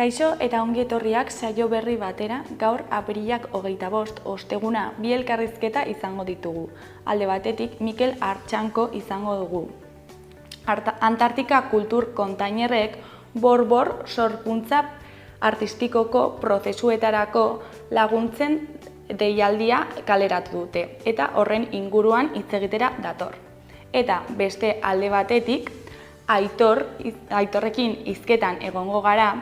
Kaixo eta ongi etorriak saio berri batera, gaur apirilak 25, osteguna, bi elkarrizketa izango ditugu. Alde batetik, Mikel Artxanko izango dugu. Antartika Kultur Kontainerrek bor-bor sorkuntza artistikoko prozesuetarako laguntzen deialdia kaleratu dute, eta horren inguruan hitz egitera dator. Eta beste alde batetik, Aitorrekin hizketan egongo gara,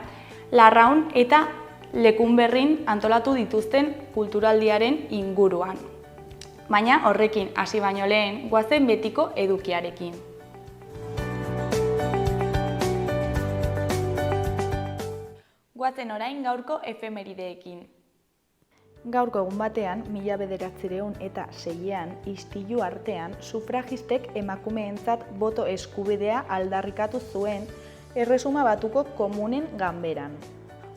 Larraun eta Lekunberrin antolatu dituzten kulturaldiaren inguruan. Baina horrekin hasi baino lehen, goazen betiko edukiarekin. Goazen orain gaurko efemerideekin. Gaurko egun batean, 1906an, istilu artean, sufragistek emakumeentzat boto eskubidea aldarrikatu zuen Erresuma Batuko Komunen ganberan.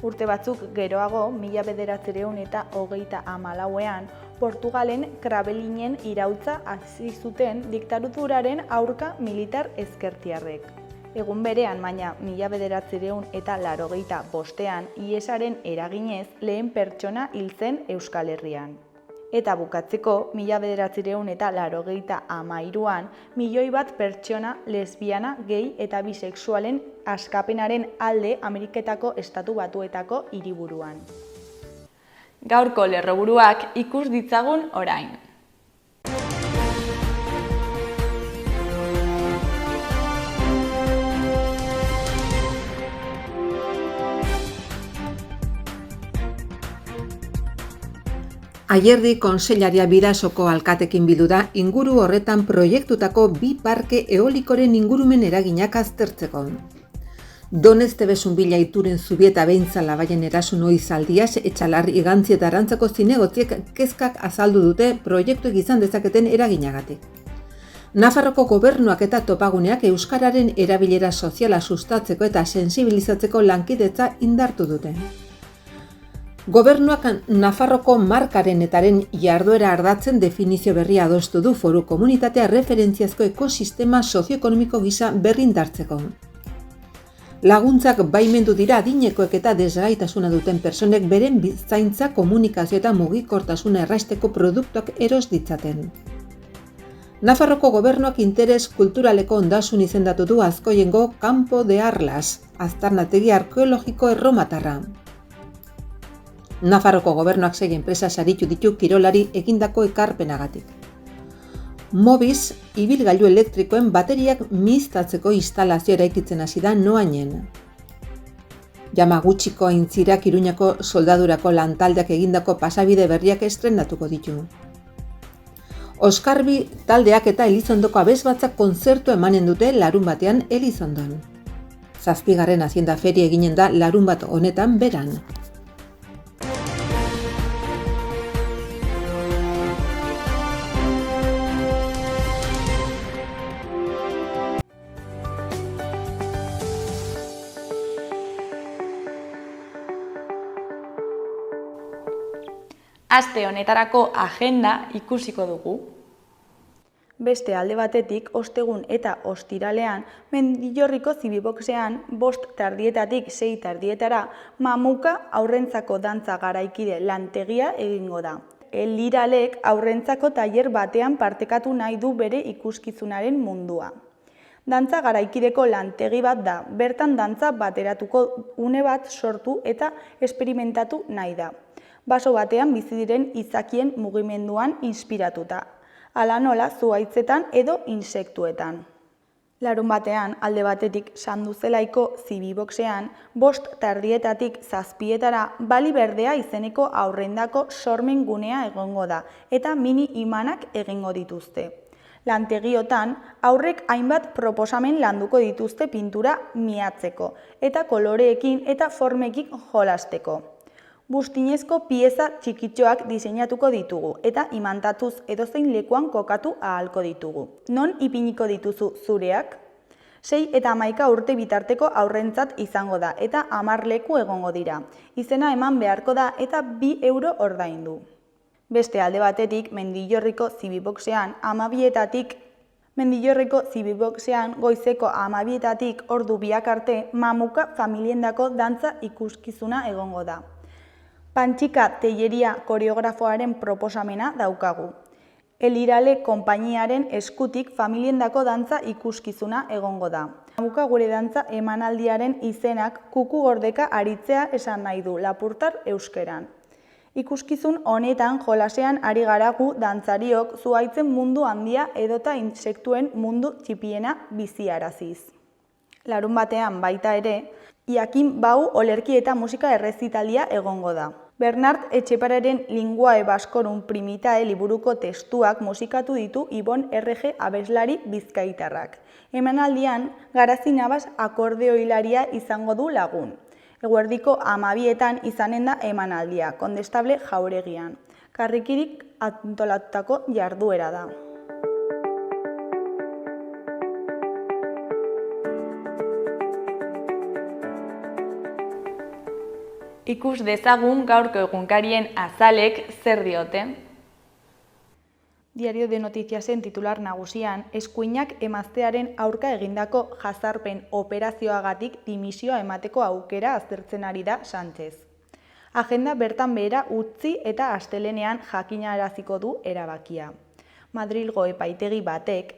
Urte batzuk geroago, 1934an, Portugalen Krabelinen iraultza hasi zuten diktaduraren aurka militar ezkertiarrek. Egun berean, baina 1985an, ihesaren eraginez lehen pertsona hil zen Euskal Herrian. Eta bukatzeko, 1983an, milioi bat pertsona lesbiana, gay eta bisexualen askapenaren alde Ameriketako Estatu Batuetako hiriburuan. Gaurko lerroburuak ikus ditzagun orain. Ayerdi Kontseilaria Bidasoko alkatekin bildu da inguru horretan proiektutako bi parke eolikoren ingurumen eraginak aztertzeko. Donezte Besunbila Ituren Zubieta Behintzala baien erasun oizaldiaz etxalar igantzi eta arantzako zinegotziek kezkak azaldu dute proiektuek izan dezaketen eraginagatik. Nafarroko gobernuak eta topaguneak euskararen erabilera soziala sustatzeko eta sensibilizatzeko lankidetza indartu dute. Gobernuak Nafarroko markaren etaren jarduera ardatzen definizio berria adostu du foru komunitatea referentziazko ekosistema sozioekonomiko gisa berrindartzeko. Laguntzak baimendu dira adinekoek eta desgaitasuna duten pertsonek beren zaintza, komunikazio eta mugikortasuna erraisteko produktuak eros ditzaten. Nafarroko gobernuak interes kulturaleko ondasun izendatu du Azkoiengo Campo de Arlas, aztarnategi arkeologiko erromatarra. Nafarroko gobernuak 6 enpresa saritu ditu kirolari egindako ekarpenagatik. Mobiz, ibilgailu elektrikoen bateriak mihiztatzeko instalazio eraikitzen hasi da Noainen. Yamaguchiko aintzirak Iruñako soldadurako lantaldeak egindako pasabide berriak estrenatuko ditu. Oskarbi taldeak eta Elizondoko abesbatzak kontzertu emanen dute larunbatean Elizondon. 7. Hazienda Feria eginen da larunbat honetan beran. Aste honetarako agenda ikusiko dugu. Beste alde batetik, ostegun eta ostiralean, Mendillorriko Zibiboxean 5 terdietatik 6 terdietara Mamuka aurrentzako dantza garaikide lantegia egingo da. Liralek aurrentzako tailer batean partekatu nahi du bere ikuskizunaren mundua. Dantza garaikideko lantegi bat da, bertan dantza bateratuko une bat sortu eta esperimentatu nahi da. Baso batean bizi diren izakien mugimenduan inspiratuta, hala nola zuhaitzetan edo insektuetan. Larunbatean, alde batetik Sanduzelaiko Zibiboxean, 5 terdietatik 7etara Bali Berdea izeneko aurrendako sormen gunea egongo da eta mini imanak egingo dituzte. Lantegiotan, aurrek hainbat proposamen landuko dituzte pintura miatzeko eta koloreekin eta formekin jolasteko. Bustinezko pieza txikitxoak diseinatuko ditugu eta imantatuz edozein lekuan kokatu ahalko ditugu. Non ipiniko dituzu zureak? 6 eta 11 urte bitarteko aurrentzat izango da eta 10 leku egongo dira. Izena eman beharko da eta 2 euro ordaindu. Beste alde batetik, Mendillorriko Zibiboxean 12etatik Mendillorreko zibiboxean goizeko 12:00 ordu biak arte Mamuka familiendako dantza ikuskizuna egongo da. Pantxika Telleria koreografoaren proposamena daukagu. Elirale konpainiaren eskutik familiendako dantza ikuskizuna egongo da. Mamuka gure dantza emanaldiaren izenak kuku gordeka aritzea esan nahi du lapurtar euskeran. Ikuskizun honetan jolasean ari gara gu dantzariok zuhaitzen mundu handia edota intsektuen mundu txipiena biziaraziz. Larunbatean baita ere, Jakin Bau olerki eta musika errezitalia egongo da. Bernard Etxepararen Linguae Baskorum Primitae liburuko testuak musikatu ditu Ibon RG abeslari bizkaitarrak. Emanaldian, Garazi Nabas akordeoilaria izango du lagun. Eguerdiko 12:00 izanen da emanaldia, Kondestable Jauregian. Karrikirik antolatutako jarduera da. Ikus dezagun gaurko egunkarien azalek zer diote. Diario de Notiziasen titular nagusian, eskuinak emaztearen aurka egindako jazarpen operazioagatik dimisioa emateko aukera aztertzen ari da Sánchez. Agenda bertan behera utzi eta astelehenean jakinaraziko du erabakia. Madrilgo epaitegi batek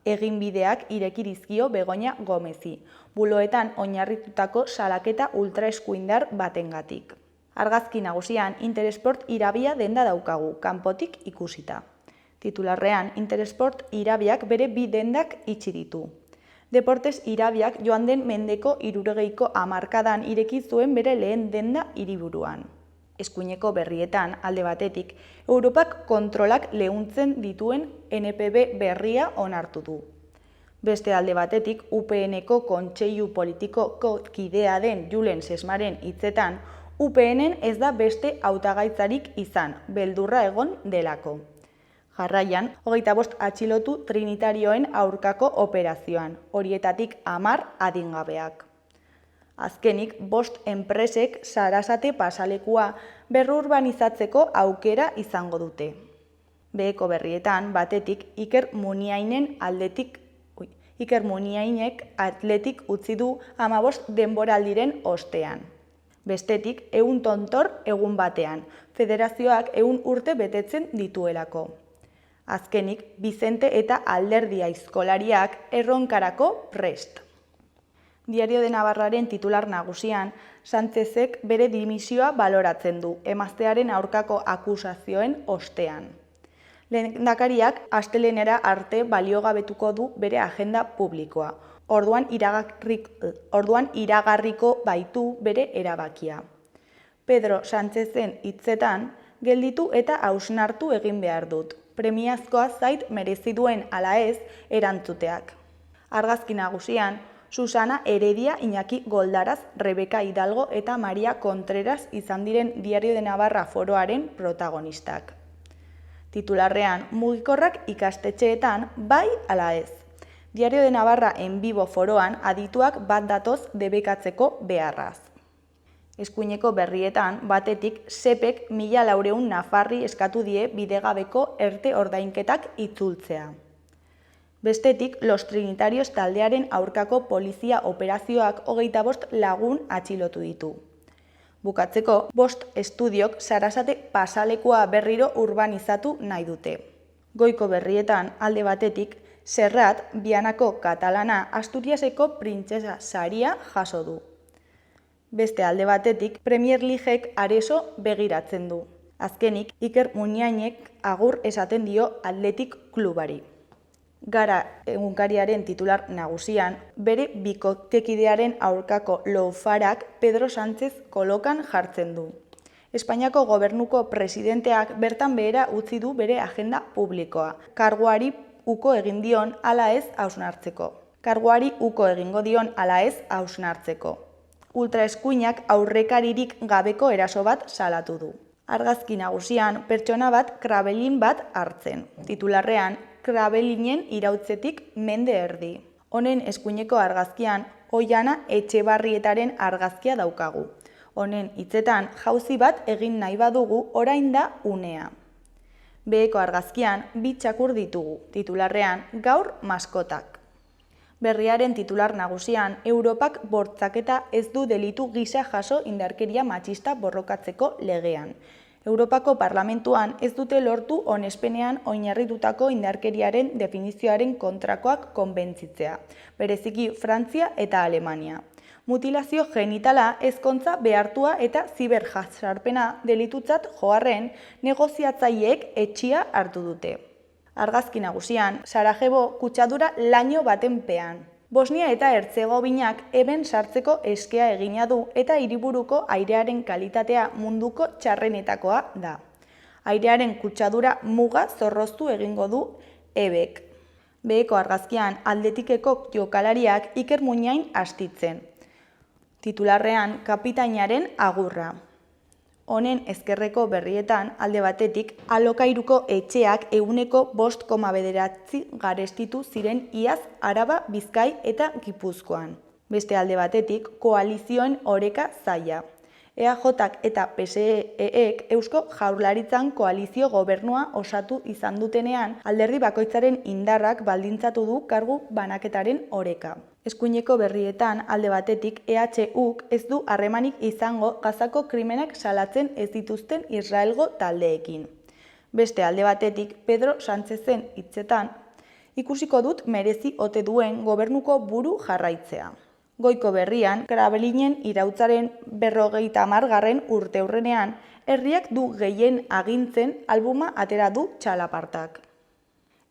eginbideak ireki dizkio Begoña Gomezi, buloetan oinarritutako salaketa ultraeskuindar batengatik. Argazki nagusian Interesport Irabia denda daukagu, kanpotik ikusita. Titularrean, Interesport Irabiak bere 2 dendak itxi ditu. Deportes Irabiak joan den mendeko 60ko hamarkadan ireki zuen bere lehen denda hiriburuan. Eskuineko berrietan, alde batetik, Europak kontrolak leuntzen dituen NPB berria onartu du. Beste alde batetik, UPN-ko kontseilu politikoko kidea den Julen Sesmaren hitzetan, UPN-en ez da beste hautagaitzarik izan, beldurra egon delako. Jarraian, 25 atxilotu trinitarioen aurkako operazioan, horietatik 10 adingabeak. Azkenik, 5 enpresek Sarasate pasalekua berrurbanizatzeko aukera izango dute. Beheko berrietan, batetik, Iker Muniainek atletik utzi du 15 denboraldiren ostean. Bestetik, 100 tontor egun batean, federazioak 100 urte betetzen dituelako. Azkenik, Bizente eta Alderdi aizkolariak erronkarako prest. Diario de Navarraren titular nagusian, Sánchezek bere dimisioa baloratzen du, emaztearen aurkako akusazioen ostean. Lehendakariak astelehenera arte baliogabetuko du bere agenda publikoa. Orduan iragarriko baitu bere erabakia. Pedro Sánchezen hitzetan, gelditu eta hausnartu egin behar dut. Premiazkoa zait merezi duen ala ez erantzuteak. Argazki nagusian, Susana Heredia, Iñaki Goldaraz, Rebeka Hidalgo eta Maria Contreras izan diren Diario de Navarra foroaren protagonistak. Titularrean, mugikorrak ikastetxeetan bai ala ez. Diario de Navarra en vivo foroan adituak bat datoz debekatzeko beharraz. Eskuineko berrietan, batetik, sepek 1400 nafarri eskatu die bidegabeko erte ordainketak itzultzea. Bestetik, Los Trinitarios taldearen aurkako polizia operazioak 25 lagun atxilotu ditu. Bukatzeko, 5 estudiok Sarasate pasalekua berriro urbanizatu nahi dute. Goiko berrietan, alde batetik, Serrat, Bianako katalana, Asturiaseko printzesa saria jaso du. Beste alde batetik, Premier Leaguek Areso begiratzen du. Azkenik, Iker Muniainek agur esaten dio Athletic klubari. Gara egunkariaren titular nagusian, bere bikotekidearen aurkako loufarak Pedro Sánchez kolokan jartzen du. Espainiako gobernuko presidenteak bertan behera utzi du bere agenda publikoa. Karguari uko egin dion ala ez hausnartzeko. Ultraeskuinak aurrekaririk gabeko eraso bat salatu du. Argazki nagusian, pertsona bat krabelin bat hartzen. Titularrean, krabelinen irautzetik mende erdi. Honen eskuineko argazkian, Oiana Etxebarrietaren argazkia daukagu. Honen hitzetan, jauzi bat egin nahi badugu orain da unea. Beheko argazkian bi txakur ditugu, titularrean gaur maskotak. Berriaren titular nagusian, Europak bortxaketa ez du delitu gisa jaso indarkeria matxista borrokatzeko legean. Europako Parlamentuan ez dute lortu onespenean oinarritutako indarkeriaren definizioaren kontrakoak konbentzitzea, bereziki Frantzia eta Alemania. Mutilazio genitala, ezkontza behartua eta ziberjazarpena delitutzat joarren negoziatzaileek etxia hartu dute. Argazki nagusian, Sarajevo kutsadura laino baten pean. Bosnia eta Hertzegovinak eben sartzeko eskea egina du eta hiriburuko airearen kalitatea munduko txarrenetakoa da. Airearen kutsadura muga zorroztu egingo du ebek. Beheko argazkian aldetikeko jokalariak Iker Muñain astitzen. Titularrean kapitainaren agurra. Honen ezkerreko berrietan, alde batetik, alokairuko etxeak 5,9 garestitu ziren iaz Araba, Bizkai eta Gipuzkoan. Beste alde batetik, koalizioen oreka zaila. EAJak eta PSEek Eusko Jaurlaritzan koalizio gobernua osatu izan dutenean, alderdi bakoitzaren indarrak baldintzatu du kargu banaketaren oreka. Eskuineko berrietan, alde batetik, EHUk ez du harremanik izango Gazako krimenak salatzen ez dituzten Israelgo taldeekin. Beste alde batetik, Pedro Sánchezen hitzetan, ikusiko dut merezi ote duen gobernuko buru jarraitzea. Goiko berrian, Kremlinen irautzaren 50. urteurrenean, herriak du gehien agintzen albuma atera du txalapartak.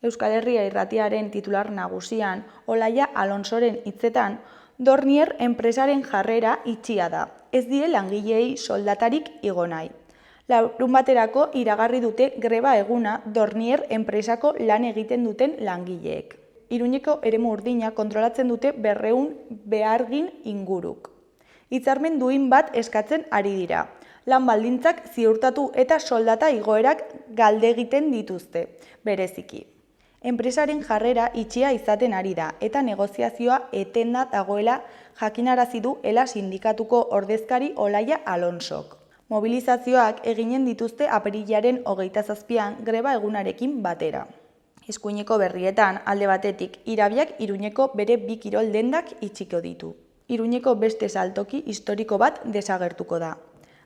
Euskal Herria irratiaren titular nagusian, Olaia Alonsoren hitzetan, Dornier enpresaren jarrera itxia da, ez die langileei soldatarik igo nahi. Larunbaterako iragarri dute greba eguna Dornier enpresako lan egiten duten langileek. Iruñeko eremu urdina kontrolatzen dute 200 behargin inguruk. Hitzarmen duin bat eskatzen ari dira. Lan baldintzak ziurtatu eta soldata igoerak galdegiten dituzte, bereziki. Enpresaren jarrera itxia izaten ari da eta negoziazioa etenda dagoela jakinarazi du ELA sindikatuko ordezkari Olaia Alonsok. Mobilizazioak eginen dituzte apirilaren 27an greba egunarekin batera. Eskuineko berrietan, alde batetik, Irabiak Iruñeko bere 2 kirol dendak itxiko ditu. Iruñeko beste saltoki historiko bat desagertuko da.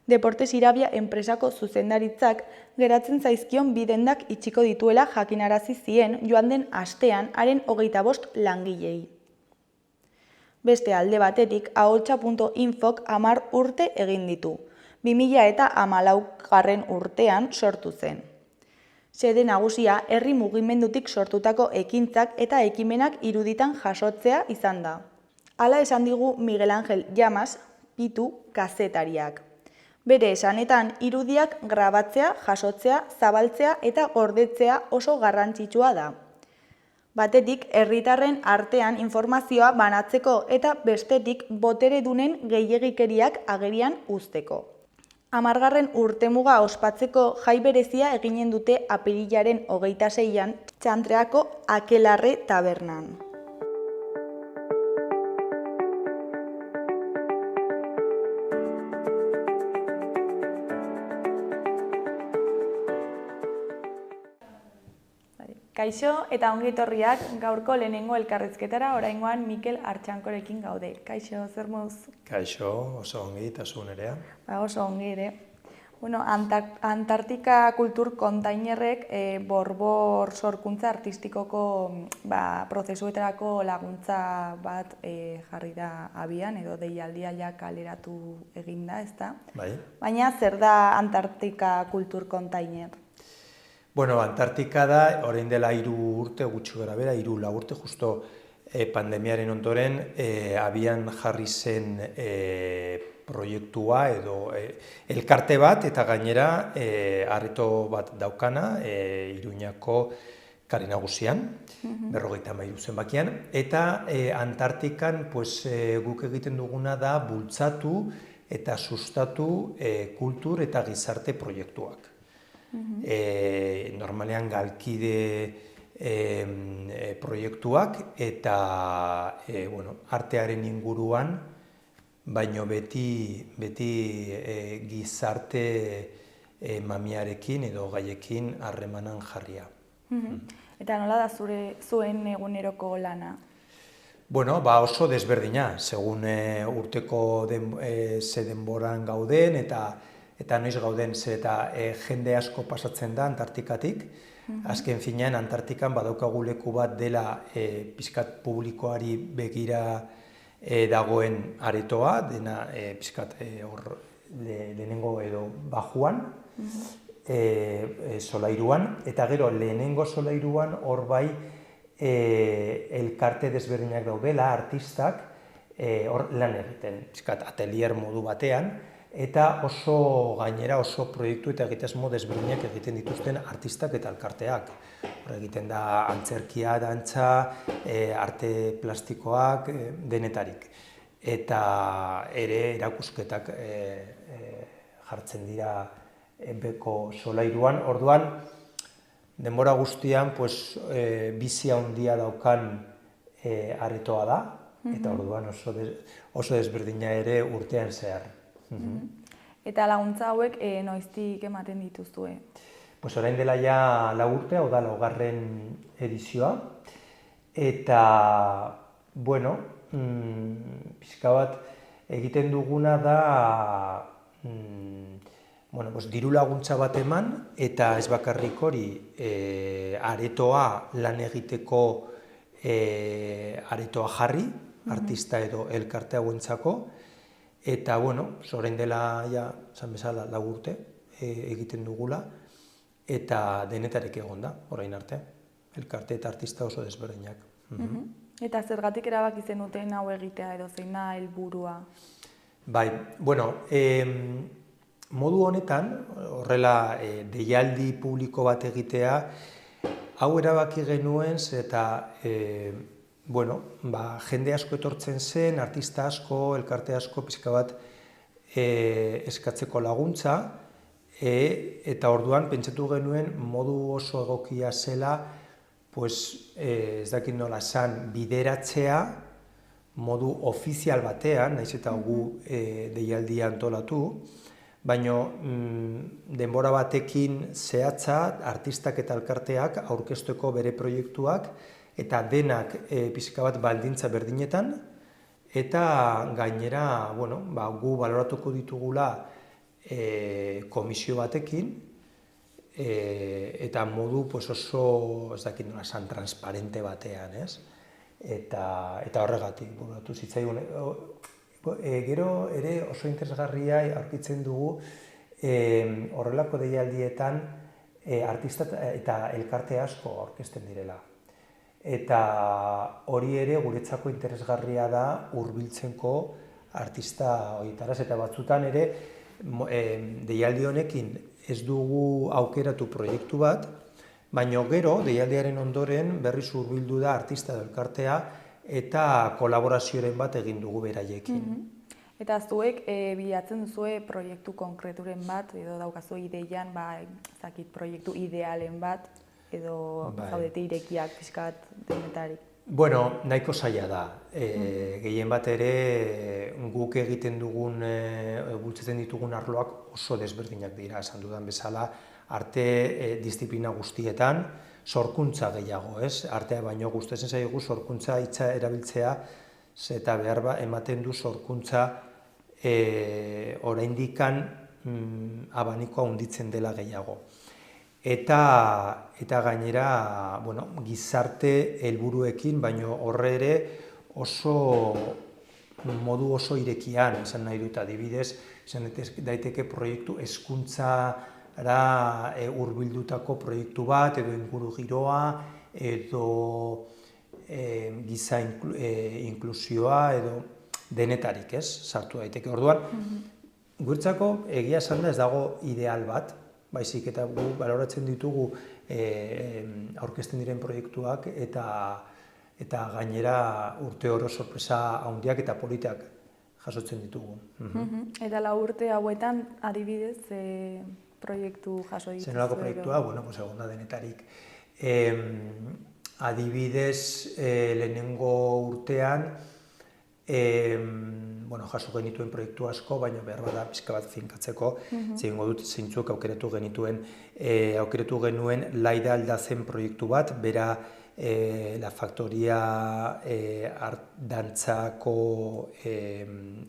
Deportes Irabia enpresako zuzendaritzak geratzen zaizkion 2 dendak itxiko dituela jakinarazi zien joan den astean haren 25 langilei. Beste alde batetik, aholtza.infok 10 urte egin ditu. 2014 urtean sortu zen. Xede nagusia herri mugimendutik sortutako ekintzak eta ekimenak iruditan jasotzea izan da. Hala esan digu Miguel Ángel Llamas, Pitu kazetariak. Bere esanetan, irudiak grabatzea, jasotzea, zabaltzea eta gordetzea oso garrantzitsua da. Batetik, herritarren artean informazioa banatzeko eta bestetik boteredunen gehiegikeriak agerian uzteko. 10. urtemuga ospatzeko jai berezia eginen dute apirilaren 26an Txantreako Akelarre tabernan. Kaixo eta ongi etorriak gaurko lehenengo elkarrizketara, oraingoan Mikel Artxankorekin gaude. Kaixo, zer moduz? Kaixo, oso ongi eta zu Nerea. Oso ongi ere. Bueno, Antartika Kultur Kontainerrek borbor sorkuntza artistikoko prozesuetarako laguntza bat jarri da abian, edo deialdia ja kaleratu eginda, ezta? Bai. Baina zer da Antartika Kultur Kontainer? Bueno, Antartika da, orain dela 3 urte gutxi gara bera, 3-4 urte, justo pandemiaren ondoren, abian jarri zen proiektua edo elkarte bat, eta gainera areto bat daukana, Iruñako kale nagusian, 53 zenbakian, eta Antartikan guk egiten duguna da bultzatu eta sustatu kultur eta gizarte proiektuak. Normalean galkide proiektuak eta artearen inguruan, baino beti gizarte mamiarekin edo gaiekin harremanan jarria. Eta nola da zuen eguneroko lana? Bueno, oso desberdina, segun urteko ze denboran gauden eta noiz gauden, eta jende asko pasatzen da Antartikatik. Azken finean, Antartikan badaukagu leku bat dela pixkat publikoari begira dagoen aretoa, dena pixkat lehenengo edo bajuan, solairuan, eta gero lehenengo solairuan hor bai elkarte desberdinak daudela, artistak, hor lan egiten, pixkat atelier modu batean, eta gainera oso proiektu eta egitasmo desberdinak egiten dituzten artistak eta elkarteak. Hor egiten da antzerkia, dantza, arte plastikoak, denetarik. Eta ere erakusketak jartzen dira beko solairuan. Orduan, denbora guztian bizi handia daukan aretoa da, eta orduan oso desberdina ere urtean zehar. Eta laguntza hauek noiztik ematen dituzue? Orain dela ja 4 urte, hau da 4. edizioa, eta, bueno, pixka bat egiten duguna da diru laguntza bat eman, eta ez bakarrik hori aretoa lan egiteko aretoa jarri, artista edo elkarte hauentzako, eta, orain dela, esan bezala, 4 urte egiten dugula, eta denetarek egon da, orain arte, elkarte eta artista oso desberdinak. Eta zergatik erabaki zenuten hau egitea edo zein da helburua? Bai, modu honetan, horrela deialdi publiko bat egitea, hau erabaki genuen eta jende asko etortzen zen, artista asko, elkarte asko, pixka bat eskatzeko laguntza, eta orduan pentsatu genuen modu oso egokia zela, ez dakit nola esan, bideratzea modu ofizial batean, nahiz eta gu deialdia antolatu, baina denbora batekin zehatza artistak eta elkarteak aurkezteko bere proiektuak eta denak pixka bat baldintza berdinetan, eta gainera gu baloratuko ditugula komisio batekin, eta modu oso, ez dakit nola esan, transparente batean, ez? Eta horregatik, buratu zitzaigun. Gero ere oso interesgarria aurkitzen dugu horrelako deialdietan artista eta elkarte asko aurkezten direla. Eta hori ere guretzako interesgarria da hurbiltzeko artista horietaraz, eta batzutan ere deialdi honekin ez dugu aukeratu proiektu bat, baina gero deialdiaren ondoren berriz hurbildu da artista edo elkartea eta kolaborazioren bat egin dugu beraiekin. Eta zuek bilatzen duzue proiektu konkreturen bat, edo daukazu ideian, proiektu idealen bat, edo zaudete irekiak pixkat denetarik? Bueno, nahiko zaila da. Gehien bat ere guk egiten dugun, bultzatzen ditugun arloak oso desberdinak dira, esan dudan bezala, arte disiplina guztietan, sorkuntza gehiago, ez? Artea baino gustatzen zaigu sorkuntza hitza erabiltzea, eta behar ematen du sorkuntza oraindikan abanikoa handitzen dela gehiago. Eta gainera, gizarte helburuekin, baino horre ere modu oso irekian, esan nahi dut adibidez, esan daiteke proiektu hezkuntzara hurbildutako proiektu bat, edo inguru giroa, edo giza inklusioa, edo denetarik, ez, sartu daiteke. Orduan, guretzako egia esan da ez dago ideal bat, baizik eta gu baloratzen ditugu aurkezten diren proiektuak eta gainera urte oro sorpresa handiak eta politak jasotzen ditugu. Eta 4 urte hauetan adibidez proiektu jaso dituzu? Zenolako proiektua, egon da denetarik. Adibidez, lehenengo urtean jaso genituen proiektu asko, baina behar bada pixka bat finkatzeko, zein dut zeintzuk aukeratu genuen Laida Aldazen proiektu bat, bera La Factoria dantzako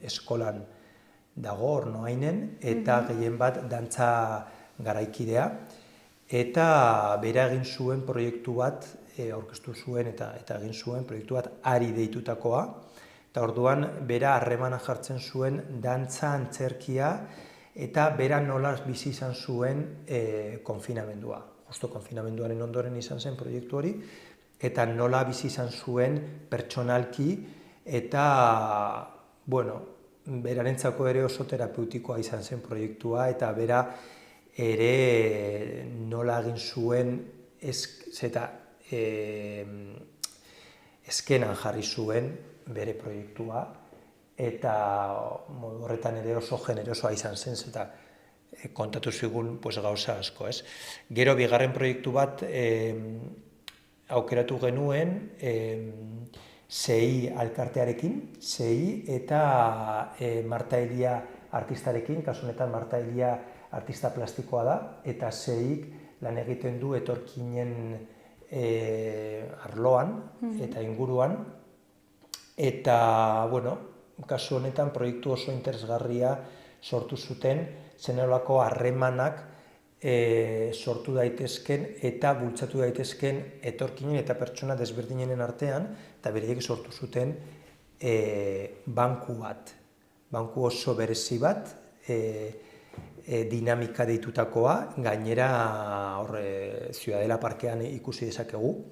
eskolan dago, Ornoainen, eta gehien bat dantza garaikidea, eta bera egin zuen proiektu bat, aurkeztu zuen eta egin zuen proiektu bat Ari deitutakoa, eta orduan bera harremana jartzen zuen dantza, antzerkia, eta bera nola bizi izan zuen konfinamendua. Justo konfinamenduaren ondoren izan zen proiektu hori, eta nola bizi izan zuen pertsonalki, eta, berarentzako ere oso terapeutikoa izan zen proiektua, eta bera ere nola egin zuen eskenan jarri zuen bere proiektua, eta modu horretan ere oso generosoa izan zen, eta kontatu zigun gauza asko, ez? Gero, bigarren proiektu bat aukeratu genuen SEI alkartearekin, SEI eta Marta Elia artistarekin, kasu honetan Marta Elia artista plastikoa da, eta SEIk lan egiten du etorkinen arloan eta inguruan, eta, kasu honetan proiektu oso interesgarria sortu zuten, zenolako harremanak sortu daitezken eta bultzatu daitezken etorkinen eta pertsona desberdinen artean, eta beraiek sortu zuten banku bat, banku oso berezi bat, dinamika deitutakoa, gainera Ciudadela parkean ikusi dezakegu,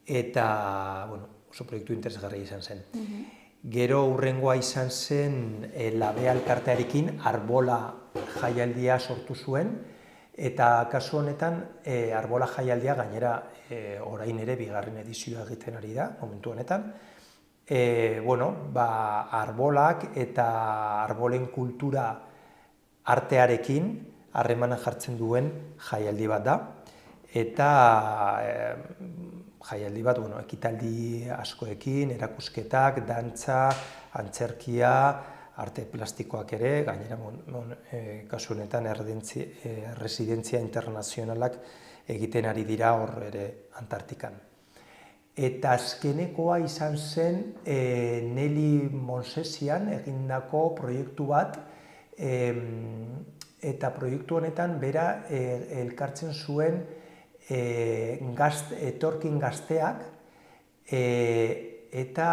eta oso proiektu interesgarria izan zen. Gero hurrengoa izan zen Labe alkartearekin Arbola jaialdia sortu zuen, eta kasu honetan Arbola jaialdia gainera orain ere bigarren edizioa egiten ari da, momentu honetan. Arbolak eta arbolen kultura artearekin harremana jartzen duen jaialdi bat da, eta jaialdi bat, ekitaldi askoekin, erakusketak, dantza, antzerkia, arte plastikoak ere, gainera kasu honetan erresidentzia internazionalak egiten ari dira hor ere Antartikan. Eta azkenekoa izan zen Nelly Monsesian egindako proiektu bat, eta proiektu honetan bera elkartzen zuen etorkin gazteak eta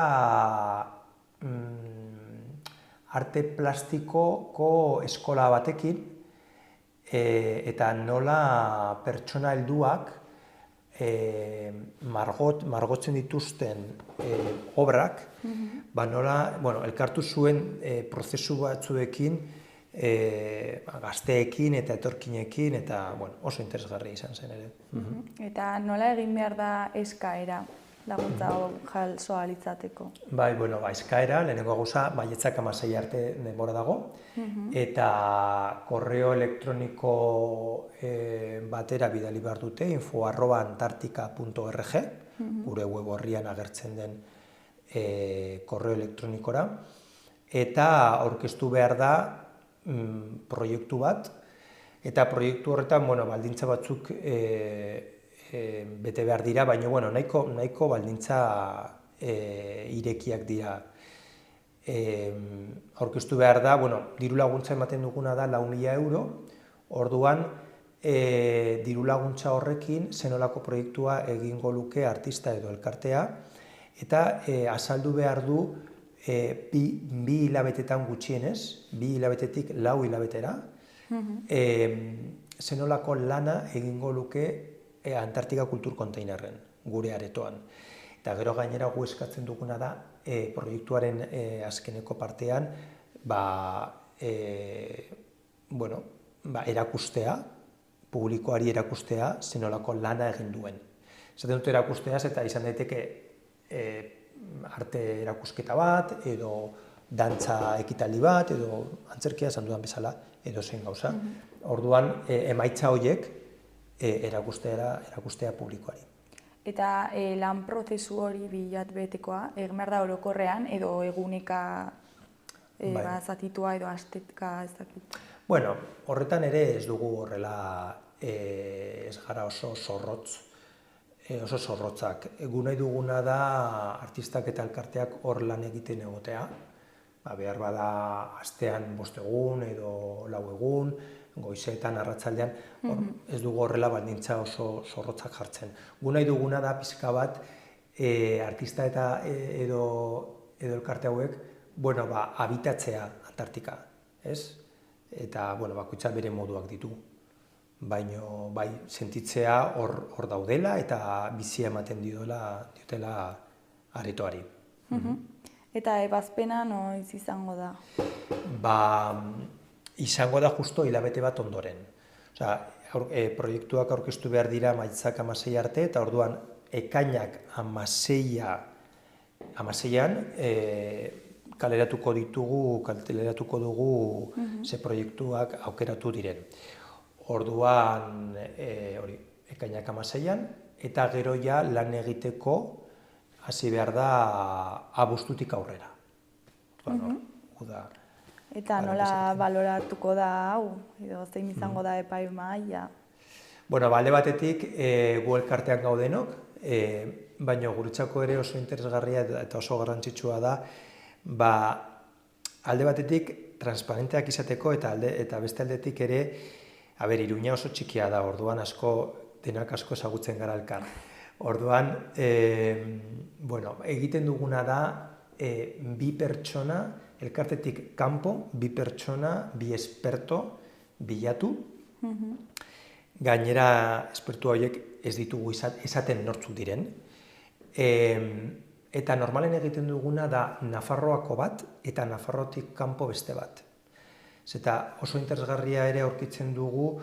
arte plastikoko eskola batekin, eta nola pertsona helduak margotzen dituzten obrak, nola elkartu zuen prozesu batzuekin gazteekin eta etorkinekin, eta oso interesgarria izan zen ere. Eta nola egin behar da eskaera laguntza jaso ahal izateko? Eskaera, lehenengo gauza, maiatzak 16 arte denbora dago, eta korreo elektroniko batera bidali behar dute, info@antartika.org, gure web orrian agertzen den korreo elektronikora, eta aurkeztu behar da proiektu bat, eta proiektu horretan baldintza batzuk bete behar dira, baina nahiko baldintza irekiak dira. Aurkeztu behar da, diru laguntza ematen duguna da 4.000 euro, orduan diru laguntza horrekin zenolako proiektua egingo luke artista edo elkartea, eta azaldu behar du bi hilabetetan gutxienez, 2 hilabetetik 4 hilabetera, zenolako lana egingo luke Antartika Kultur Konteinerren, gure aretoan. Eta gero gainera gu eskatzen duguna da, proiektuaren azkeneko partean, erakustea, publikoari erakustea, zenolako lana egin duen. Zaten dut erakusteaz eta izan daiteke arte erakusketa bat, edo dantza ekitaldi bat, edo antzerkia esan dudan bezala, edo zein gauza. Orduan, emaitza horiek erakustea publikoari. Eta lan prozesu hori bilat betekoa, egin behar da orokorrean, edo eguneka zatitua edo astetka ez dakit. Bueno, horretan ere ez dugu horrela ez gara oso zorrotz, oso zorrotzak. Gu nahi duguna da artistak eta elkarteak hor lan egiten egotea. Behar bada astean 5 egun edo 4 egun, goizetan, arratsaldean, ez dugu horrela baldintza oso zorrotzak jartzen. Gu nahi duguna da pixka bat artista eta edo elkarte hauek, habitatzea Antartika, ez? Eta, bakoitza bere moduak ditu. Baina, bai, sentitzea hor daudela eta bizia ematen diotela aretoari. Eta ebazpena noiz izango da? Izango da justo hilabete bat ondoren. Proiektuak aurkeztu behar dira maiatzak 16 arte, eta orduan ekainak 16an kaleratuko dugu ze proiektuak aukeratu diren. Orduan, ekainak 16an, eta gero ja lan egiteko hasi behar da abuztutik aurrera. Eta nola baloratuko da hau, edo zein izango da epaimahaia? Alde batetik gu elkartean gaudenok, baina guretzako ere oso interesgarria eta oso garrantzitsua da, alde batetik transparenteak izateko eta beste aldetik ere, Iruña oso txikia da, orduan denak asko ezagutzen gara elkar. Orduan, egiten duguna da, 2 pertsona, elkartetik kanpo, 2 pertsona, 2 esperto bilatu. Gainera, espertu horiek ez ditugu esaten nortzuk diren. Eta normalen egiten duguna da Nafarroako bat eta Nafarrotik kanpo beste bat. Eta oso interesgarria ere aurkitzen dugu,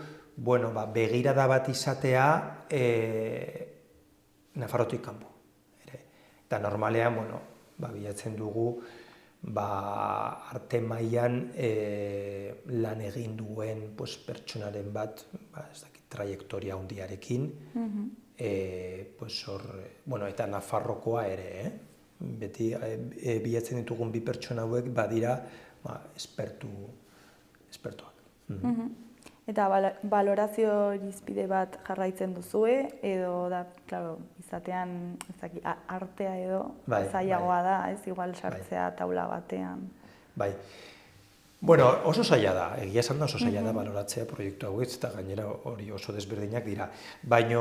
begirada bat izatea Nafarrotik kanpo. Eta normalean, bilatzen dugu, arte mailan lan egin duen pertsonaren bat, trajektoria handiarekin, eta Nafarrokoa ere, beti bilatzen ditugun 2 pertsona hauek badira espertoak. Eta balorazio irizpide bat jarraitzen duzue, edo da, izatean artea edo zailagoa da, ez igual sartzea taula batean. Bai. Oso zaila da, egia esan da oso zaila da baloratzea proiektu hauek, eta gainera hori oso desberdinak dira. Baina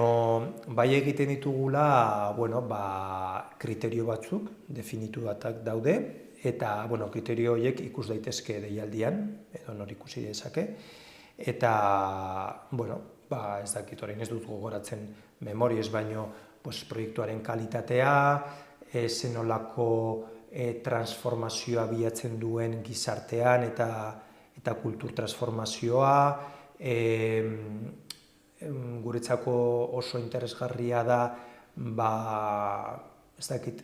bai egiten ditugula kriterio batzuk definituatak daude, eta kriterio horiek ikus daitezke deialdian, edo nor ikusi dezake, eta, ez dakit orain ez dut gogoratzen memoriez, baino proiektuaren kalitatea, zenolako transformazioa bilatzen duen gizartean eta kultur transformazioa, guretzako oso interesgarria da, ez dakit,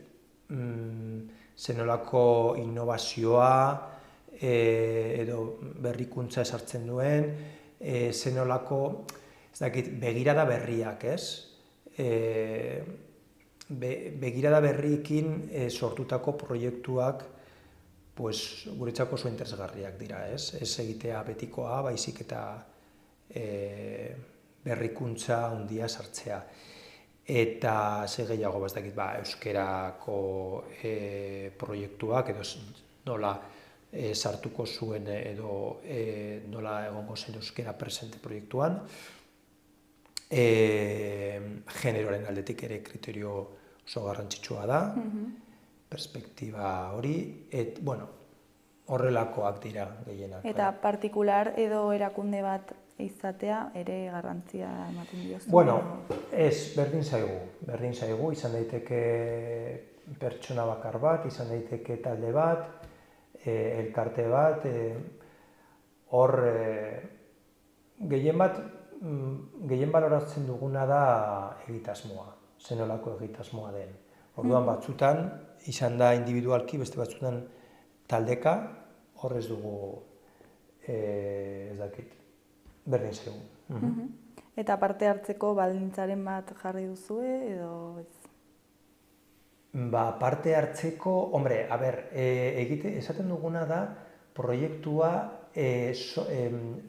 zenolako innovazioa edo berrikuntza esartzen duen, zenolako, ez dakit, begirada berriak, ez? Begirada berriekin sortutako proiektuak guretzako oso interesgarriak dira, ez? Ez egitea betikoa, baizik eta berrikuntza handia sartzea. Eta ze gehiago, ez dakit, euskerako proiektuak, edo nola sartuko zuen edo nola egongo zen euskera presente proiektuan. Generoaren aldetik ere kriterio oso garrantzitsua da, perspektiba hori, horrelakoak dira gehienak. Eta partikular edo erakunde bat izatea ere garrantzia ematen diozu? Ez, berdin zaigu, izan daiteke pertsona bakar bat, izan daiteke talde bat, elkarte bat, hor gehien baloratzen duguna da egitasmoa, zenolako egitasmoa den. Orduan batzutan, izan da individualki, beste batzutan taldeka, hor ez dugu, ez dakit, berdin zaigu. Eta parte hartzeko baldintzaren bat jarri duzue edo ez? Parte hartzeko, hombre, esaten duguna da, proiektua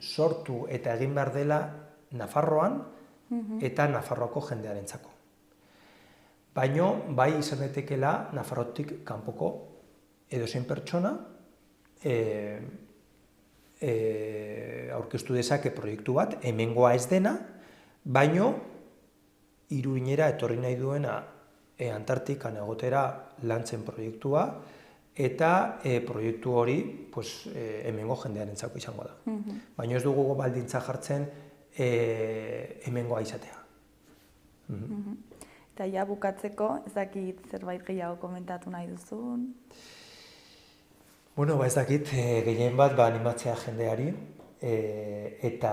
sortu eta egin behar dela Nafarroan eta Nafarroako jendearentzako. Baina, bai izan daitekeela Nafarrotik kanpoko edozein pertsona aurkeztu dezake proiektu bat, hemengoa ez dena, baina Iruñera etorri nahi duena Antartikan egotera lantzen proiektua, eta proiektu hori hemengo jendearentzako izango da. Baina ez dugu baldintza jartzen hemengoa izatea. Eta ja bukatzeko, ez dakit zerbait gehiago komentatu nahi duzun? Bueno, ez dakit, gehien bat animatzea jendeari, eta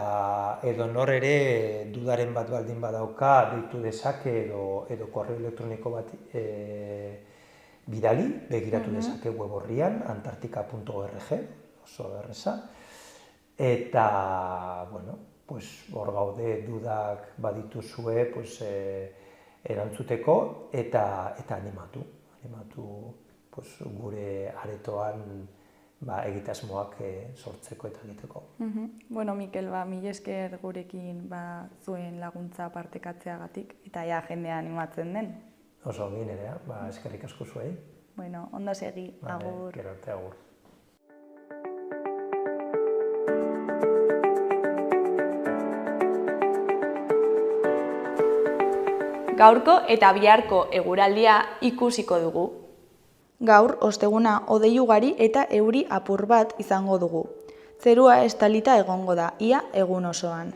edo nor ere dudaren bat baldin badauka deitu dezake edo korreo elektroniko bat bidali, begiratu dezake web orrian, antartika.org, oso erreza, eta, bueno, hor gaude dudak badituzue erantzuteko eta animatu gure aretoan egitasmoak sortzeko eta egiteko. Bueno, Mikel, mila esker gurekin zuen laguntza partekatzeagatik, eta ja jendea animatzen den. Oso ongi Nerea, eskerrik asko zuei. Bueno, ondo segi, agur. Gero arte, agur. Gaurko eta biharko eguraldia ikusiko dugu. Gaur, osteguna hodei ugari eta euri apur bat izango dugu. Zerua estalita egongo da, ia egun osoan.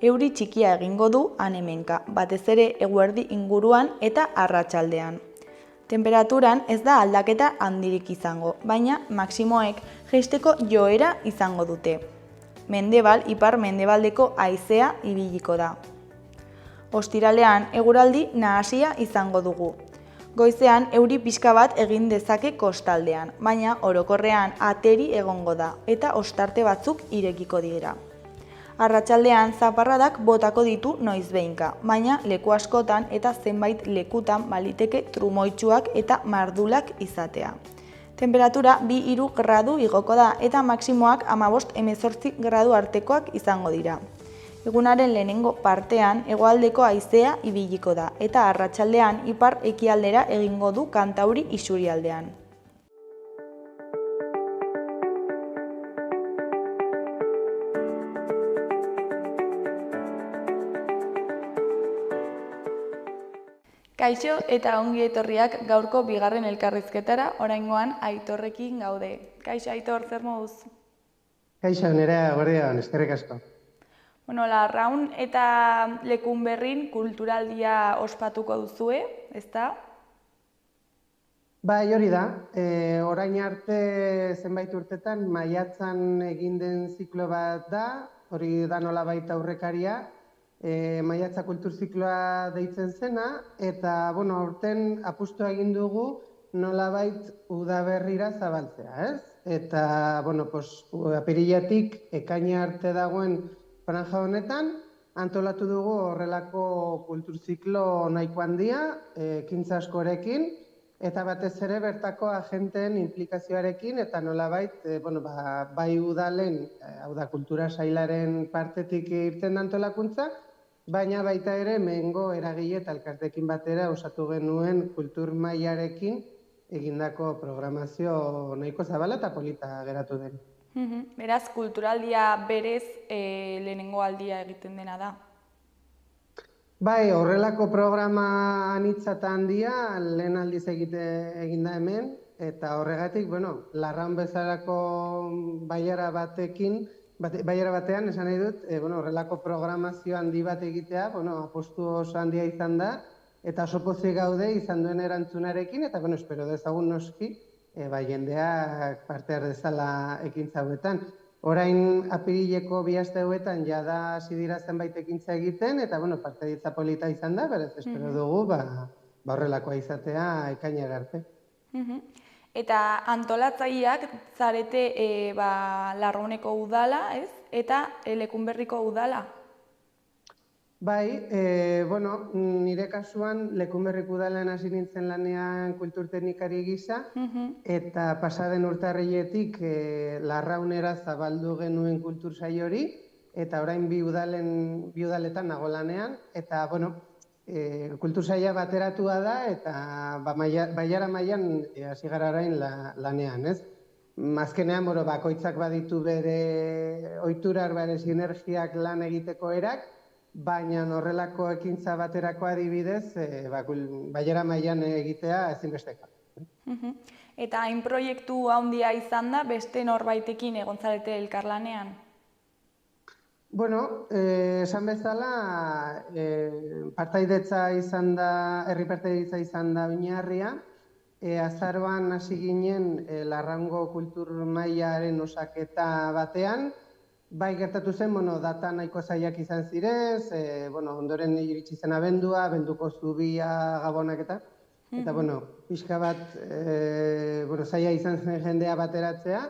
Euri txikia egingo du han-hemenka, batez ere eguerdi inguruan eta arratsaldean. Tenperaturan ez da aldaketa handirik izango, baina maximoek jaisteko joera izango dute. Mendebal, ipar mendebaldeko haizea ibiliko da. Ostiralean eguraldi nahasia izango dugu. Goizean euri pixka bat egin dezake kostaldean, baina orokorrean ateri egongo da eta ostarte batzuk irekiko dira. Arratsaldean zaparradak botako ditu noizbehinka, baina leku askotan eta zenbait lekutan baliteke trumoitsuak eta mardulak izatea. Tenperatura 2-3 gradu igoko da eta maximoak 15-18 gradu artekoak izango dira. Egunaren lehenengo partean hegoaldeko haizea ibiliko da eta arratsaldean ipar ekialdera egingo du Kantauri isurialdean. Kaixo eta ongi etorriak gaurko bigarren elkarrizketara, oraingoan Aitorrekin gaude. Kaixo Aitor, zer moduz? Kaixo Nerea, gordean, eskerrik asko. Bueno, Larraun eta Lekunberrin kulturaldia ospatuko duzue, ezta? Bai, hori da. Orain arte zenbait urtetan maiatzan egin den ziklo bat da, hori da nolabait aurrekaria, maiatza kultur zikloa deitzen zena, eta, bueno, aurten apustua egin dugu nolabait udaberrira zabaltzea, ez? Eta, bueno, apiriletik ekaina arte dagoen franja honetan, antolatu dugu horrelako kultur ziklo nahiko handia, ekintza askorekin, eta batez ere bertako agenteen inplikazioarekin, eta nolabait, bai udalen, hau da kultura sailaren partetik irten da antolakuntza, baina baita ere hemengo eragile eta elkarteekin batera osatu genuen kultur mailarekin egindako programazio nahiko zabala eta polita geratu den. Beraz, kulturaldia berez lehenengo aldia egiten dena da? Bai, horrelako programa anitza eta handia lehen aldiz egin da hemen, eta horregatik, Larraun bezalako bailara batean, esan nahi dut, horrelako programazio handi bat egitea, apostu oso handia izan da, eta oso pozik gaude izan duen erantzunarekin, eta espero dezagun noski, jendeak parte har dezala ekintza hauetan. Orain apirileko 2 aste hauetan jada hasi dira zenbait ekintza egiten, eta partaidetza polita izan da, beraz espero dugu horrelakoa izatea ekainera arte. Eta antolatzaileak zarete Larrauneko udala, ez? Eta Lekunberriko udala? Bai, nire kasuan Lekunberrik udalan hasi nintzen lanean kulturteknikari gisa, eta pasaden urtarriletik Larraunera zabaldu genuen kultur saio hori, eta orain bi udaletan nago lanean, eta kultur saia bateratua da, eta Bailara mailan hasi gara orain lanean, ez? Azkenean, bakoitzak baditu bere ohiturak, bere sinergiak lan egiteko erak, baina horrelako ekintza baterako adibidez, Bailara mailan egitea ezinbestekoa. Eta hain proiektu handia izan da, beste norbaitekin egon zarete elkarlanean? Esan bezala, partaidetza izan da, herri partaidetza izan da oinarria. Azaroan hasi ginen Larraungo kultur mailaren osaketa batean. Bai gertatu zen, data nahiko zailak izan zirez, ondoren iritsi zen abendua, abenduko zubia gabonak eta pixka bat zaila izan zen jendea bateratzea,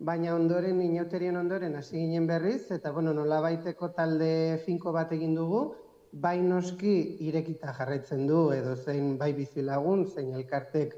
baina ondoren, inauterien ondoren hasi ginen berriz, eta nolabaiteko talde finko bat egin dugu, bai noski irekita jarraitzen du, edo zein bai bizilagun, zein elkartek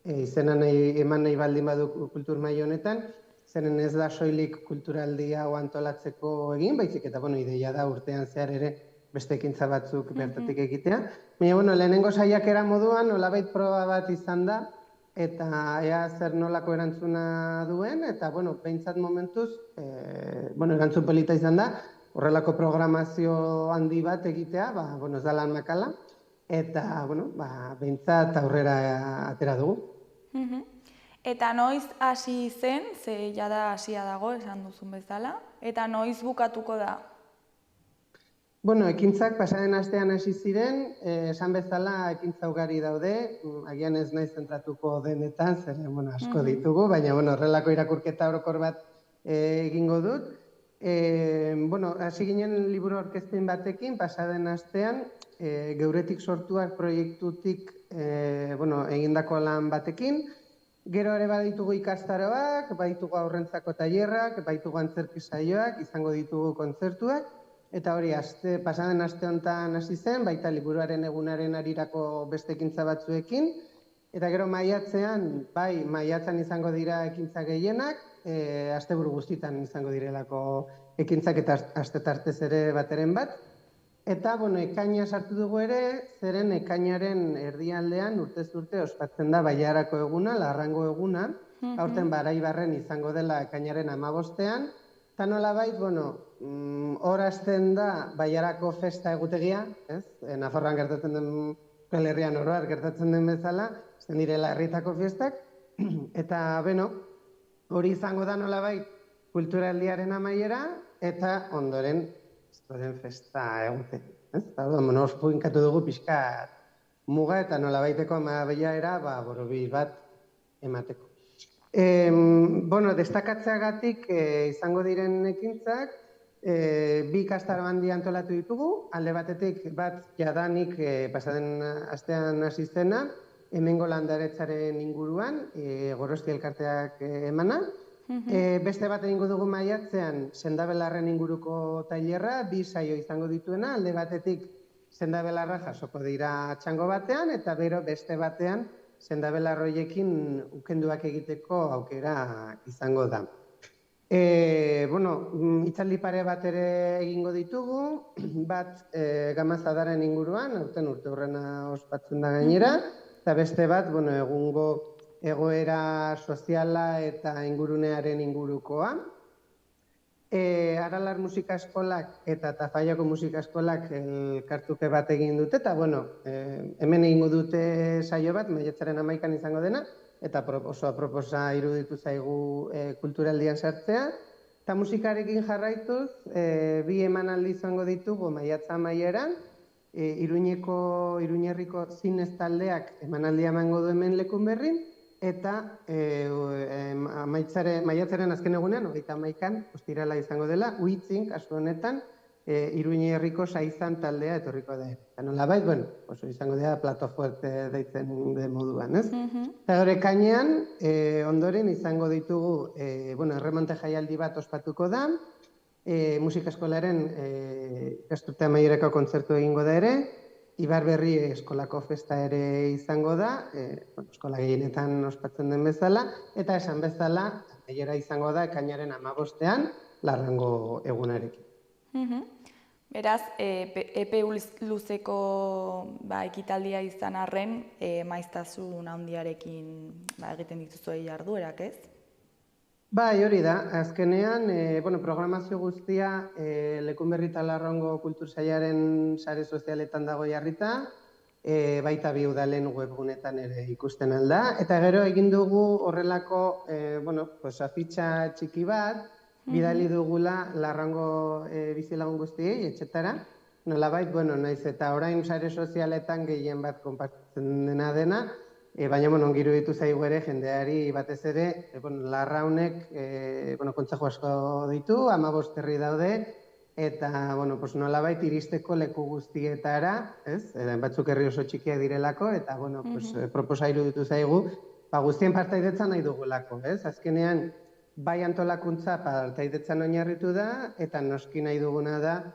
izena eman nahi baldin badu kultur maila honetan, zeren ez da soilik kulturaldi hau antolatzeko egin, baizik eta ideia da urtean zehar ere beste ekintza batzuk bertatik egitea. Baina, lehenengo saiakera moduan, nolabait proba bat izan da, eta ea zer nolako erantzuna duen, eta, behintzat momentuz, erantzun polita izan da, horrelako programazio handi bat egitea, ez da lan makala, eta, behintzat aurrera atera dugu. Eta noiz hasi zen, ze jada hasia dago, esan duzun bezala, eta noiz bukatuko da? Ekintzak pasaren astean hasi ziren, esan bezala ekintza ugari daude, agian ez naiz zentratuko denetan, zeren asko ditugu, baina horrelako irakurketa orokor bat egingo dut. Hasi ginen liburu aurkezpen batekin, pasaden astean, geuretik sortuak proiektutik egindako lan batekin. Gero ere baditugu ikastaroak, baditugu aurrentzako tailerrak, baditugu antzerki saioak, izango ditugu kontzertuak, eta hori pasaden aste honetan hasi zen, baita liburuaren egunaren harirako beste ekintza batzuekin, eta gero maiatzean, maiatzan izango dira ekintza gehienak, asteburu guztitan izango direlako ekintzak eta aste tartez ere bateren bat. Eta, ekaina sartu dugu ere, zeren ekainaren erdialdean urtez urte ospatzen da Bailarako eguna, Larrango eguna, aurten Baraibarren izango dela ekainaren 15ean, eta nolabait, hor hasten da Bailarako festa egutegia, Nafarroan gertatzen den, Euskal Herrian oroar gertatzen den bezala, zen direla herrietako festak, eta, hori izango da nolabait kulturaldiaren amaiera, eta ondoren den festa egute. Hor puinkatu dugu pixka muga eta nolabaiteko amabiaera borobil bat emateko. Destakatzeagatik izango diren ekintzak, bi ikastaro handi antolatu ditugu, alde batetik bat jadanik pasaden astean hasi zena, hemengo landaretzaren inguruan, Gorosti elkarteak emana. Beste bat egingo dugu maiatzean sendabelarren inguruko tailerra, bi saio izango dituena, alde batetik sendabelarra jasoko dira txango batean, eta bero beste batean sendabelarroiekin ukenduak egiteko aukera izango da. Hitzaldi pare bat ere egingo ditugu, bat Gamazadaren inguruan, aurten urteurrena ospatzen da gainera, eta beste bat, egungo egoera soziala eta ingurunearen ingurukoa. Aralar musika eskolak eta Tafallako musika eskolak elkartuke bat egin dute, eta hemen egingo dute saio bat, maiatzaren 11an izango dena, eta oso aproposa iruditu zaigu kulturaldian sartzea. Eta musikarekin jarraituz, bi emanaldi izango ditugu maiatza amaieran, Iruñerriko zinez taldeak emanaldia emango du hemen Lekunberrin, eta maiatzaren azken egunean, 31an, ostirala izango dela, Uitzin, kasu honetan, Iruñerriko saizan taldea etorriko da. Eta nolabait, oso izango dira plato fuerte deitzen den moduan, ez? Eta gero ekainean, ondoren izango ditugu, erremonte jaialdi bat ospatuko da, musika eskolaren ikasturte amaierako kontzertu egingo da ere, Ibar Berri eskolako festa ere izango da, eskola gehienetan ospatzen den bezala, eta esan bezala, amaiera izango da ekainaren 15ean, Larrango egunarekin. Beraz, epe luzeko ekitaldia izan arren, maiztasun handiarekin egiten dituzue jarduerak, ez? Bai, hori da. Azkenean, programazio guztia Lekunberri eta Larrango Kultur Sailaren sare sozialetan dago jarrita, baita bi udalen webgunetan ere ikusten alda. Eta gero egin dugu horrelako afitxa txiki bat, bidali dugula Larrango bizilagun guztiei, etxetara. Nolabait, naiz eta orain sare sozialetan gehien bat konpartitzen dena, baina ongi iruditu zaigu ere jendeari batez ere, Larraunek kontzeju asko ditu, 15 herri daude, eta nolabait iristeko leku guztietara, batzuk herri oso txikiak direlako, eta proposa iruditu zaigu, guztien partaidetzan nahi dugulako, azkenean bai antolakuntza partaidetzan oinarritu da, eta noski nahi duguna da,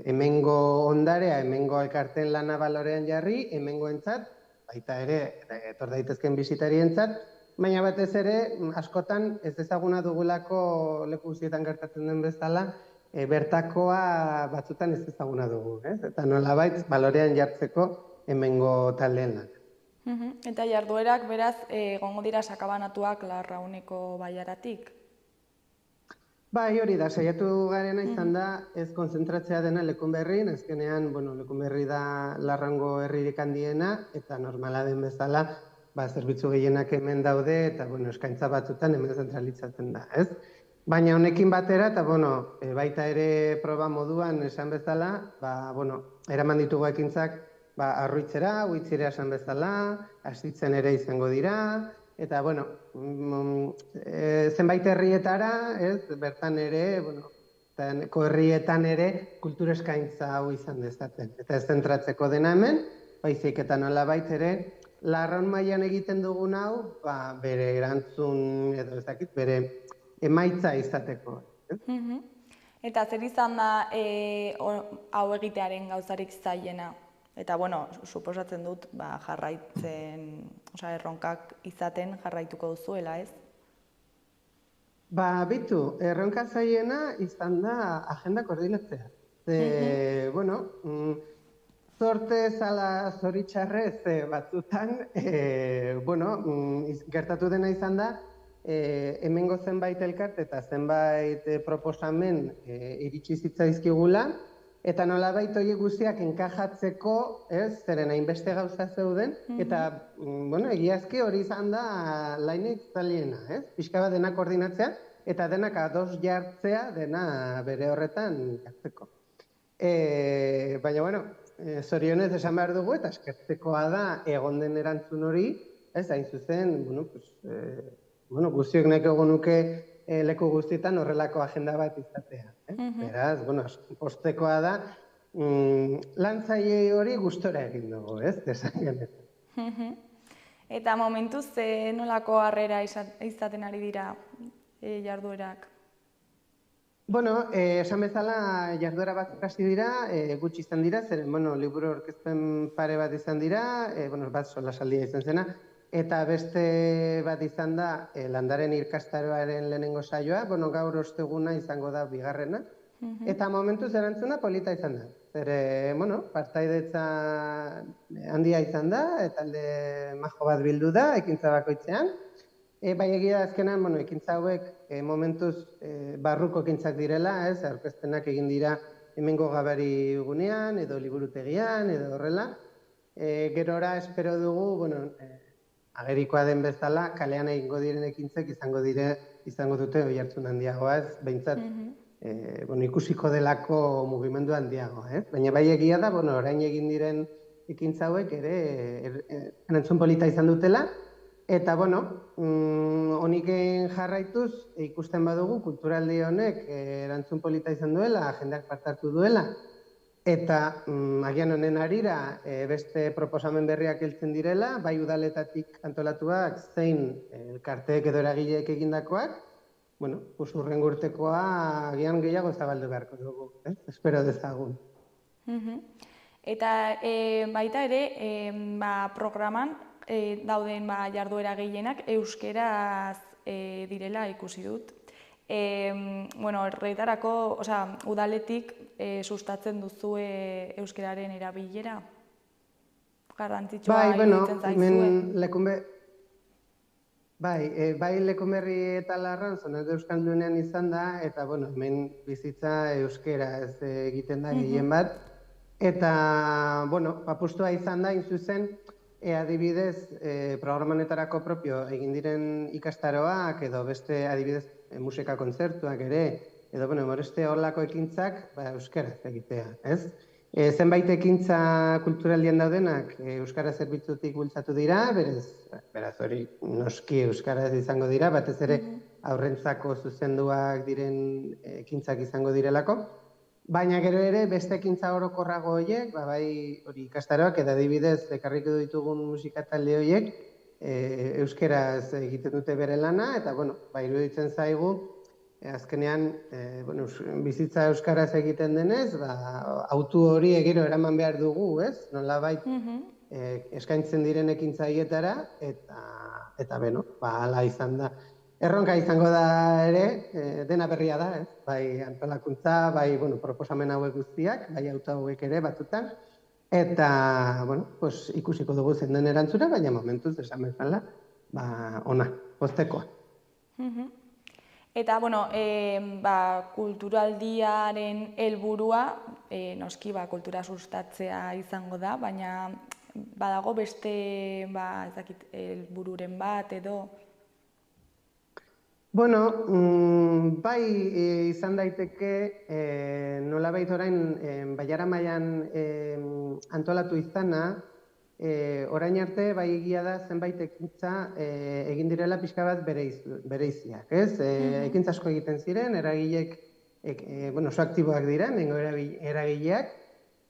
hemengo ondarea, hemengo elkarteen lana balorean jarri, hemengoentzat, baita ere, etor daitezken bisitarientzat, baina batez ere, askotan ez ezaguna dugulako leku guztietan gertatzen den bezala, bertakoa batzutan ez ezaguna dugu, eta nolabait balorean jartzeko hemengo taldeen lan. Eta jarduerak, beraz, egongo dira sakabanatuak Larrauneko baiaratik? Bai, hori da, saiatu garena izan da ez konzentratzea dena Lekunberrin, azkenean, Lekunberri da Larrango herririk handiena, eta normala den bezala, zerbitzu gehienak hemen daude, eta eskaintza batzutan hemen zentralizatzen da, ez? Baina honekin batera, eta baita ere proba moduan esan bezala, eraman ditugu ekintzak, Arruitzera, Uitzira esan bezala, Astitzen ere izango dira, eta, zenbait herrietara, bertan ere, herrietan ere, kultur eskaintza hau izan dezaten. Eta ez zentratzeko dena hemen, baizik eta nolabait ere, Larraun mailan egiten dugun hau, bere erantzun, edo ez dakit, bere emaitza izateko. Eta zer izan da hau egitearen gauzarik zailena? Eta, suposatzen dut, jarraitzen, erronkak izaten jarraituko duzuela, ez? Bitu, erronka zailena izan da agenda koordinatzea. Zortez ala zoritxarrez batzutan, gertatu dena izan da, hemengo zenbait elkarte eta zenbait proposamen iritsi zitzaizkigula, eta nolabait horiek guztiak enkajatzeko, zeren hainbeste gauza zeuden, eta egiazki hori izan da lainik zaliena, pixka bat dena koordinatzea, eta denak ados jartzea dena bere horretan jartzeko. Baina, zorionez esan behar dugu, eta eskertzekoa da egon den erantzun hori, hain zuzen, guztiok nahiko nuke leku guztietan horrelako agenda bat izatea. Beraz, postekoa da, lan zaile hori gustora egin dugu, desan genetan. Eta momentuz, nolako harrera izaten ari dira jarduerak? Esan bezala jarduera bat hasi dira, gutxi izan dira, zeren, liburu aurkezpen pare bat izan dira, bat solasaldia izan zena, eta beste bat izan da landaren irkastaroaren lehenengo saioa, gaur osteguna izango da bigarrena, eta momentuz erantzuna polita izan da. Zere, partaidetza handia izan da, eta alde majo bat bildu da, ekintza bakoitzean, bai egia azkenan, ekintza hauek momentuz barruko ekintzak direla, aurkezpenak egin dira hemengo gabari gunean, edo liburutegian, edo horrela. Gerora espero dugu, agerikoa den bezala, kalean egingo diren ekintzek izango dute oihartzun handiagoa, behintzat ikusiko delako mugimendu handiagoa. Baina bai egia da, orain egin diren ekintza hauek ere erantzun polita izan dutela, eta honiken jarraituz ikusten badugu kulturaldi honek erantzun polita izan duela, jendeak parte hartu duela, eta agian honen harira beste proposamen berriak heltzen direla, bai udaletatik antolatuak zein elkarteek edo eragileek egindakoak, bueno, urrengo urtekoa agian gehiago zabaldu beharko dugu, espero dezagun. Eta baita ere, programan dauden jarduera gehienak euskeraz direla ikusi dut. Horretarako, udaletik sustatzen duzue euskeraren erabilera? Garrantzitsua iruditzen zaizue? Bai, Lekunberri eta Larran zonez euskaldunean izan da, eta hemen bizitza euskera egiten da gehien bat. Eta, apustua izan da, inzuzen, adibidez, programanetarako propio egin diren ikastaroak, edo beste adibidez musika kontzertuak ere, edo, moreste horlako ekintzak, euskaraz egitea, ez? Zenbait ekintza kulturaldian daudenak euskara zerbitzutik bultzatu dira, beraz hori noski euskaraz izango dira, batez ere aurrentzako zuzenduak diren ekintzak izango direlako. Baina gero ere beste ekintza orokorrago horiek, bai hori ikastaroak eta adibidez ekarriko ditugun musika talde horiek euskeraz egiten dute bere lana, eta iruditzen zaigu azkenean bizitza euskaraz egiten denez, autu hori gero eraman behar dugu, ez? Nolabait eskaintzen diren ekintza haietara, eta hala izan da. Erronka izango da ere, dena berria da, ez? Bai antolakuntza, bai proposamen hauek guztiak, bai auto hauek ere batzutan, eta ikusiko dugu zen den erantzuna, baina momentuz esan bezala, ona, poztekoa. Eta, kulturaldiaren helburua, noski, kultura sustatzea izango da, baina badago beste, helbururen bat edo? Bai izan daiteke, nolabait orain Baiara mailan antolatu izana, orain arte bai egia da zenbait ekintza egin direla pixka bat bereiziak, ez? Ekintza asko egiten ziren, eragileek oso aktiboak dira, nengo eragileak,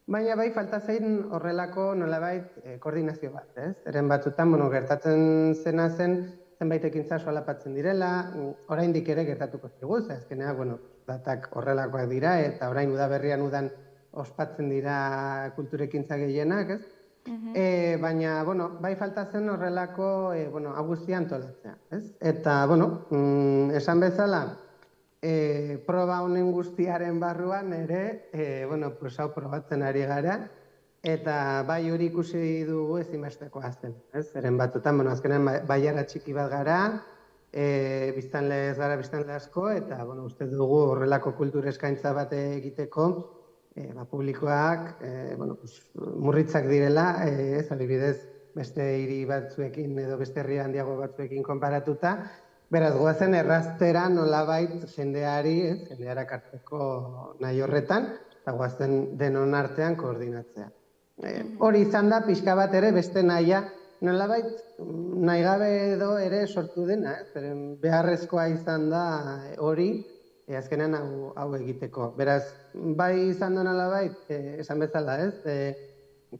baina bai falta zein horrelako nolabait koordinazio bat, ez? Eren batzutan, gertatzen zena zen zenbait ekintza solapatzen direla, oraindik ere gertatuko zigu, azkenean, datak horrelakoak dira, eta orain udaberrian udan ospatzen dira kulturekintza gehienak, ez? Baina, bai falta zen horrelako guztia antolatzea, ez? Eta, esan bezala, proba honen guztiaren barruan ere, hau probatzen ari gara, eta bai hori ikusi dugu ezinbestekoa zen, ez? Zeren batzutan, azkenean baiara txiki bat gara, biztanle asko, eta uste dugu horrelako kultur eskaintza bat egiteko, publikoak murritzak direla, ez adibidez beste hiri batzuekin edo beste herri handiago batzuekin konparatuta, beraz goazen erraztera nolabait jendeara kartzeko nahi horretan, eta goazen denon artean koordinatzea. Hori izan da pixka bat ere beste nahia, nolabait nahi gabe edo ere sortu dena, beharrezkoa izan da hori, azkenean hau egiteko. Beraz, bai izan da nolabait, esan bezala,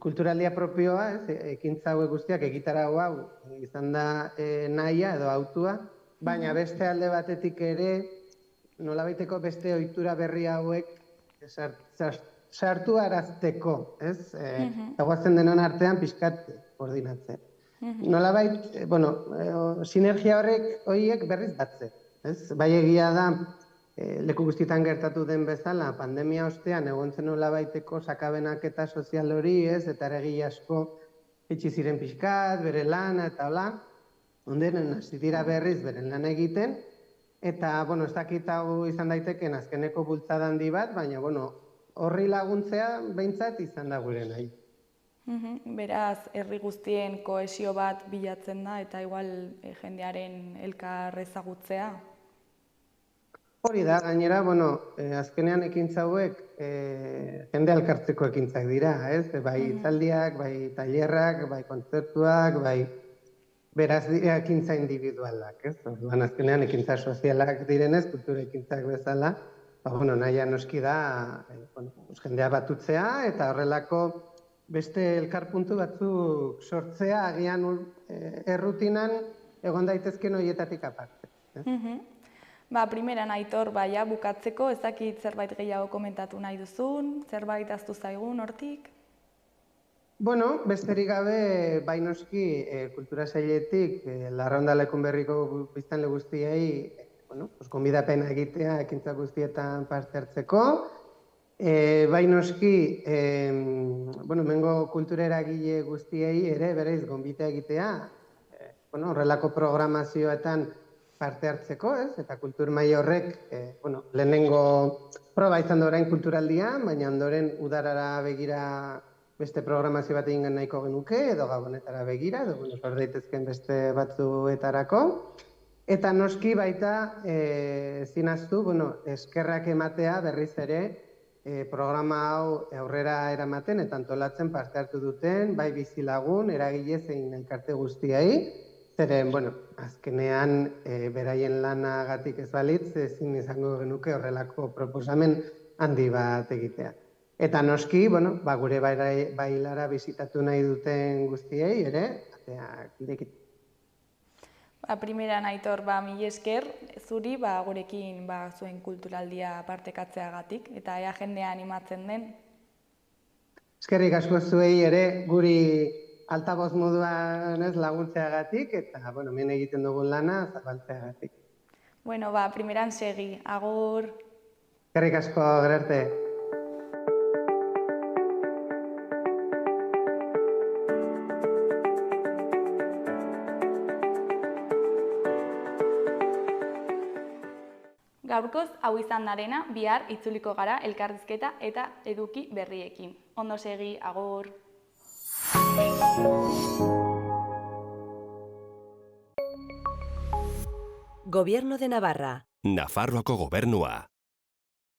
kulturaldia propioa, ekintza hauek guztiak egitarau hau izan da nahia edo autua, baina beste alde batetik ere nolabaiteko beste ohitura berri hauek sartu arazteko, ez? Guazen denon artean pixkat koordinatzen. Nolabait, sinergia horiek berriz batze, ez? Bai egia da, leku guztietan gertatu den bezala, pandemia ostean egontzen nolabaiteko sakabenak eta sozial hori, ez? Eta eragile asko itxi ziren pixkat, bere lana eta hola, ondenen hasi dira berriz beren lan egiten, eta, ez dakit hau izan daiteken azkeneko bultzada handi bat, baina, horri laguntzea behintzat izan da gure nahi. Beraz, herri guztien kohesio bat bilatzen da eta igual jendearen elkar ezagutzea? Hori da, gainera, azkenean ekintza hauek jende elkartzeko ekintzak dira, ez? Bai hitzaldiak, bai tailerrak, bai kontzertuak, bai beraz dira ekintza individualak, ez? Azkenean ekintza sozialak direnez, kultura ekintzak bezala, nahia noski da jendea batutzea eta horrelako beste elkarpuntu batzuk sortzea agian errutinan egon daitezken horietatik aparte. Primeran Aitor, ja bukatzeko, ez dakit zerbait gehiago komentatu nahi duzun, zerbait ahaztu zaigun hortik? Bueno, besterik gabe, bai noski, kultura sailetik, Larraunda Lekunberriko biztanle guztiei, gonbidapena egitea ekintza guztietan parte hartzeko. Bai noski, mengo kultura eragile guztiei ere bereiz gonbita egitea, horrelako programazioetan parte hartzeko, eta kultur maila horrek, lehenengo proba izan da orain kulturaldia, baina ondoren udarara begira beste programazio bat egin nahiko genuke, edo gabonetara begira, edo sor daitezken beste batzuetarako. Eta noski baita zinaztu, eskerrak ematea berriz ere programa hau aurrera eramaten eta antolatzen parte hartu duten, bai bizilagun, eragile zein elkarte guztiei, zeren, azkenean beraien lanagatik ez balitz, ezin izango genuke horrelako proposamen handi bat egitea. Eta noski, gure bailara bizitatu nahi duten guztiei ere, ateak irekit. Primeran Aitor, mila esker, zuri gurekin zuen kulturaldia partekatzeagatik, eta ea jendea animatzen den. Eskerrik asko zuei ere guri altaboz moduan laguntzeagatik, eta hemen egiten dugun lana zabaltzeagatik. Primeran segi, agur. Eskerrik asko, gero arte. Gaurkoz, hau izan darena, bihar itzuliko gara elkarrizketa eta eduki berriekin. Ondo segi, agur. Gobierno de Navarra. Nafarroako gobernua.